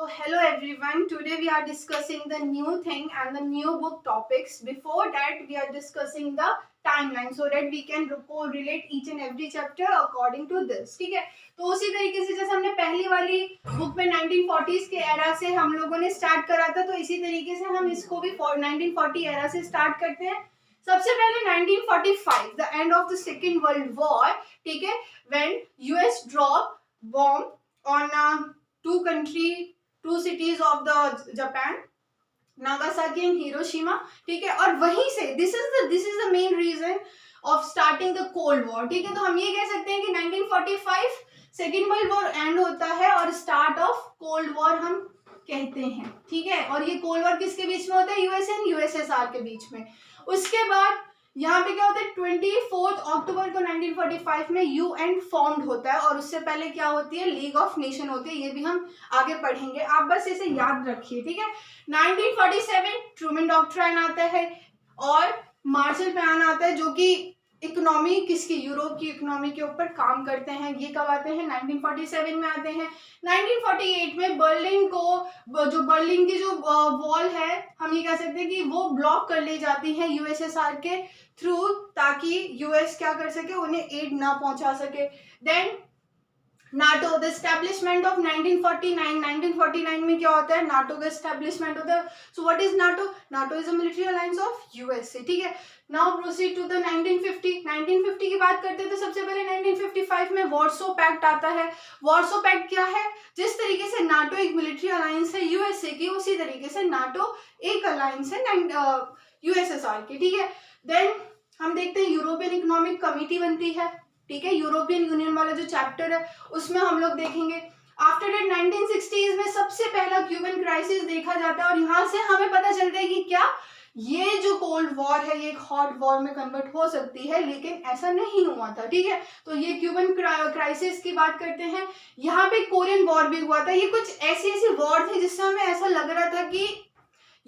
hello everyone. Today we are discussing the new thing and the new book topics. Before that, we are discussing the timeline so that we can relate each and every chapter according to this. ठीक है, तो उसी तरीके से जैसे हमने पहली वाली बुक में 1940s के एरा से हम लोगों ने स्टार्ट करा था, तो इसी तरीके से हम इसको भी 1940 एरा से स्टार्ट करते हैं. सबसे पहले 1945, the end of the Second World War, ठीक है, when US dropped bomb on two cities of the Japan, Nagasaki and Hiroshima. ठीक है, और वहीं से this is the main reason of starting the cold war. ठीक है, तो हम ये कह सकते हैं कि 1945 सेकेंड वर्ल्ड वॉर एंड होता है और स्टार्ट ऑफ कोल्ड वॉर हम कहते हैं. ठीक है, और ये कोल्ड वॉर किसके बीच में होता है? यूएस एंड यूएसएसआर के बीच में. उसके बाद यहाँ पे क्या होता है? 24 अक्टूबर को 1945 में यूएन फॉर्म्ड होता है, और उससे पहले क्या होती है? लीग ऑफ नेशन होती है. ये भी हम आगे पढ़ेंगे, आप बस इसे याद रखिए. ठीक है, 1947 ट्रूमैन डॉक्ट्राइन आता है और मार्शल प्लान आता है, जो कि इकोनॉमी किसकी? यूरोप की इकोनॉमी के ऊपर काम करते हैं. ये कब आते हैं? 1947 में आते हैं. 1948 में बर्लिन की जो वॉल है, हम ये कह सकते हैं कि वो ब्लॉक कर ली जाती है यूएसएसआर के थ्रू, ताकि यूएस क्या कर सके? उन्हें एड ना पहुंचा सके. Then NATO, the establishment of 1949 में क्या होता है? नाटो का एस्टेब्लिशमेंट होता है. So what is NATO? NATO is a military alliance of USA. ठीक है, नाउ प्रोसीड टू द 1950 की बात करते हैं. तो सबसे पहले 1955 में वॉर्सो पैक्ट आता है. वॉर्सो पैक्ट क्या है? जिस तरीके से नाटो एक मिलिट्री अलायंस है यूएसए की, उसी तरीके से नाटो एक अलायंस है यूएसएसआर की. ठीक है, देन हम देखते हैं यूरोपियन इकोनॉमिक कमिटी बनती है. ठीक है, यूरोपियन यूनियन वाला जो चैप्टर है उसमें हम लोग देखेंगे. आफ्टर डेट 1960s में सबसे पहला क्यूबन क्राइसिस देखा जाता है, और यहाँ से हमें पता चलता है कि क्या ये जो कोल्ड वॉर है ये एक हॉट वॉर में कन्वर्ट हो सकती है, लेकिन ऐसा नहीं हुआ था. ठीक है, तो ये क्यूबन क्राइसिस की बात करते हैं. यहाँ पे कोरियन वॉर भी हुआ था. ये कुछ ऐसी वॉर थी जिससे हमें ऐसा लग रहा था कि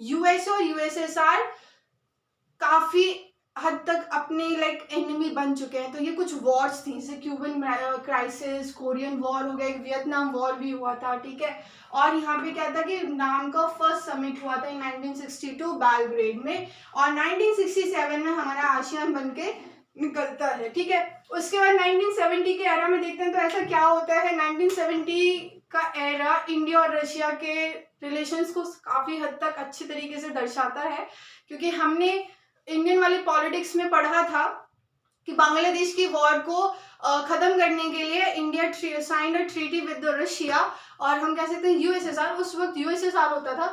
यूएस और यूएसएसआर काफी हद तक अपने एनिमी बन चुके हैं. तो ये कुछ वॉर्स थी, जैसे क्यूबन क्राइसिस, कोरियन वॉर हो गया, वियतनाम वॉर भी हुआ था. ठीक है, और यहाँ पे क्या था कि नाम का फर्स्ट समिट हुआ था 1962 बेलग्रेड में, और 1967 में हमारा आसियान बन के निकलता है. ठीक है, उसके बाद 1970 के एरा में देखते हैं. तो ऐसा क्या होता है? 1970 का एरा इंडिया और रशिया के रिलेशंस को काफी हद तक अच्छी तरीके से दर्शाता है, क्योंकि हमने इंडियन वाली पॉलिटिक्स में पढ़ा था कि बांग्लादेश की वॉर को खत्म करने के लिए India signed a treaty with Russia, और हम कह सकते हैं यूएसएसआर, उस वक्त यूएसएसआर होता था.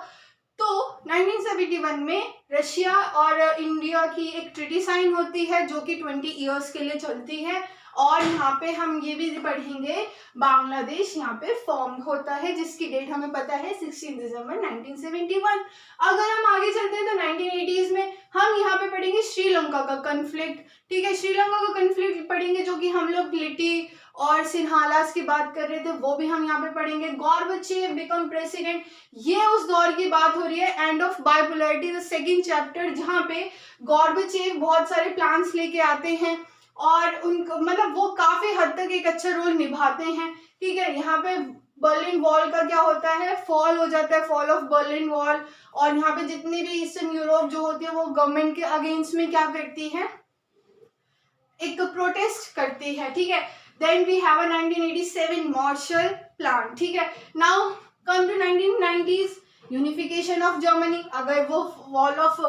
तो 1971 में रशिया और इंडिया की एक ट्रीटी साइन होती है, जो कि 20 ईयर्स के लिए चलती है. और यहाँ पे हम ये भी पढ़ेंगे बांग्लादेश यहाँ पे फॉर्म होता है, जिसकी डेट हमें पता है 16 दिसंबर 1971. अगर हम आगे चलते हैं तो 1980s में हम यहाँ पे पढ़ेंगे श्रीलंका का कन्फ्लिक्ट. ठीक है, श्रीलंका का कन्फ्लिक्ट पढ़ेंगे, जो कि हम लोग लिटी और सिन्हालास की बात कर रहे थे, वो भी हम यहाँ पे पढ़ेंगे. गोर्बाचेव बिकम प्रेसिडेंट, ये उस दौर की बात हो रही है. End of bipolarity, the second chapter, जहाँ पे गोर्बाचेव बहुत सारे प्लान्स लेके आते हैं और उनको वो काफी हद तक एक अच्छा रोल निभाते हैं. ठीक है, यहाँ पे बर्लिन वॉल का क्या होता है? फॉल हो जाता है, फॉल ऑफ बर्लिन वॉल. और यहाँ पे जितनी भी ईस्टर्न यूरोप जो होती है वो गवर्नमेंट के अगेंस्ट में क्या करती है? एक प्रोटेस्ट करती है. ठीक है, then we have a 1987 Marshall plan. ठीक है, now come to 1990s, unification of Germany. अगर वो वॉल ऑफ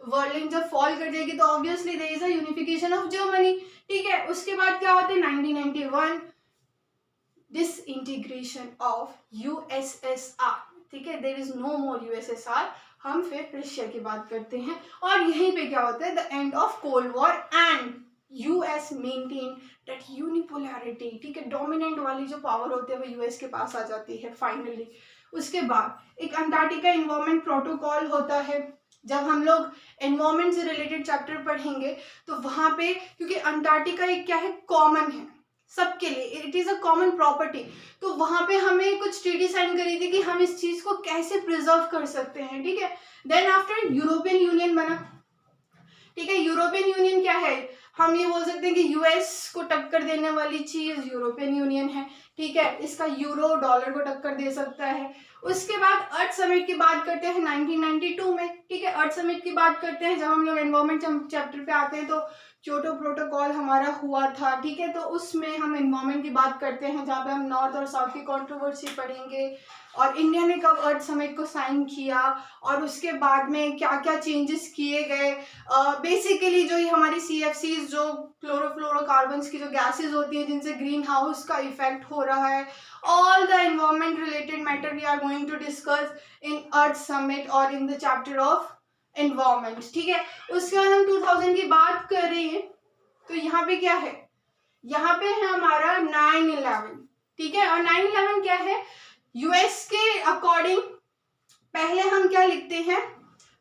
बर्लिन जब फॉल कर जाएगी तो obviously there is a unification of Germany. ठीक है, उसके बाद क्या होता है? 1991 डिसइंटीग्रेशन ऑफ यूएसएसआर. ठीक है, there is no more USSR. हम फिर रशिया की बात करते हैं, और यहीं पे क्या होता है? The end of cold war and US maintain that unipolarity. ठीक है, डोमिनेंट वाली जो पावर होती है वो यूएस के पास आ जाती है फाइनली. उसके बाद एक अंटार्कटिका एनवायरनमेंट प्रोटोकॉल होता है. जब हम लोग एनवायरनमेंट से रिलेटेड चैप्टर पढ़ेंगे तो वहां पे, क्योंकि अंटार्कटिका एक क्या है? कॉमन है सबके लिए, it is a common property. तो वहां पे हमें कुछ ट्रीटी साइन करी थी कि हम इस चीज को कैसे प्रिजर्व कर सकते हैं. ठीक है, देन आफ्टर यूरोपियन यूनियन बना. ठीक है, यूरोपियन यूनियन क्या है? हम ये बोल सकते हैं कि यूएस को टक्कर देने वाली चीज यूरोपियन यूनियन है, ठीक है, इसका यूरो डॉलर को टक्कर दे सकता है। उसके बाद अर्थ समिट की बात करते हैं 1992 में, ठीक है, अर्थ समिट की बात करते हैं। जब हम लोग एनवायरमेंट चैप्टर पे आते हैं तो क्योटो प्रोटोकॉल हमारा हुआ था, ठीक है, तो उसमें हम एनवायरमेंट की बात करते हैं, जहाँ पे हम नॉर्थ और साउथ की कंट्रोवर्सी पढ़ेंगे और इंडिया ने कब अर्थ समिट को साइन किया और उसके बाद में क्या क्या चेंजेस किए गए। बेसिकली जो ये हमारी CFCs, जो क्लोरोफ्लोरोकार्बन्स की जो गैसेस होती हैं जिनसे ग्रीन हाउस का इफेक्ट हो रहा है, all the environment related matter we are going to discuss in earth summit और in the chapter of environment, ठीक है। उसके बाद हम 2000 की बात कर रहे हैं तो यहाँ पे क्या है, यहाँ पे है हमारा 9/11, ठीक है। और 9/11 क्या है, यूएस के अकॉर्डिंग पहले हम क्या लिखते हैं,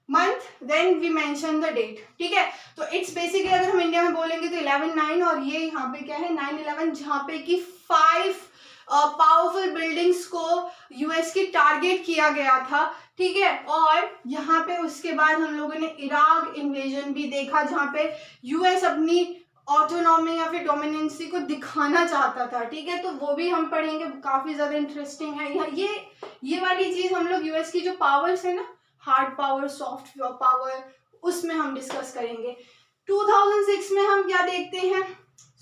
month, then we mention the date, ठीक है। तो इट्स बेसिकली अगर हम इंडिया में बोलेंगे तो 11/9 और ये यहाँ पे क्या है 9/11, जहाँ पे कि 5 पावरफुल बिल्डिंग्स को यूएस की टारगेट किया गया था, ठीक है। और यहाँ पे उसके बाद हम लोगों ने इराक इन्वेजन भी देखा, जहाँ पे यूएस अपनी ऑटोनॉमी या फिर डोमिनेंसी को दिखाना चाहता था, ठीक है, तो वो भी हम पढ़ेंगे, काफी ज्यादा इंटरेस्टिंग है। ये वाली चीज हम लोग यूएस की जो पावर्स है ना, हार्ड पावर, सॉफ्ट पावर, उसमें हम डिस्कस करेंगे। 2006 में हम क्या देखते हैं,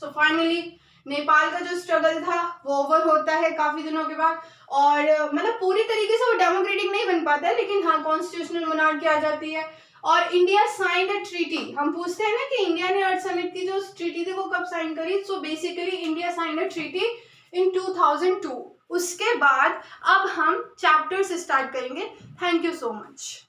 सो फाइनली नेपाल का जो स्ट्रगल था वो ओवर होता है काफी दिनों के बाद, और मतलब पूरी तरीके से वो डेमोक्रेटिक नहीं बन पाता है, लेकिन हाँ कॉन्स्टिट्यूशनल मोनार्की आ जाती है और इंडिया साइंड अ ट्रीटी। हम पूछते हैं ना कि इंडिया ने अर्थ समिट की जो ट्रीटी थी वो कब साइन करी, so basically India signed a treaty in 2002। उसके बाद अब हम चैप्टर्स स्टार्ट करेंगे। Thank you so much.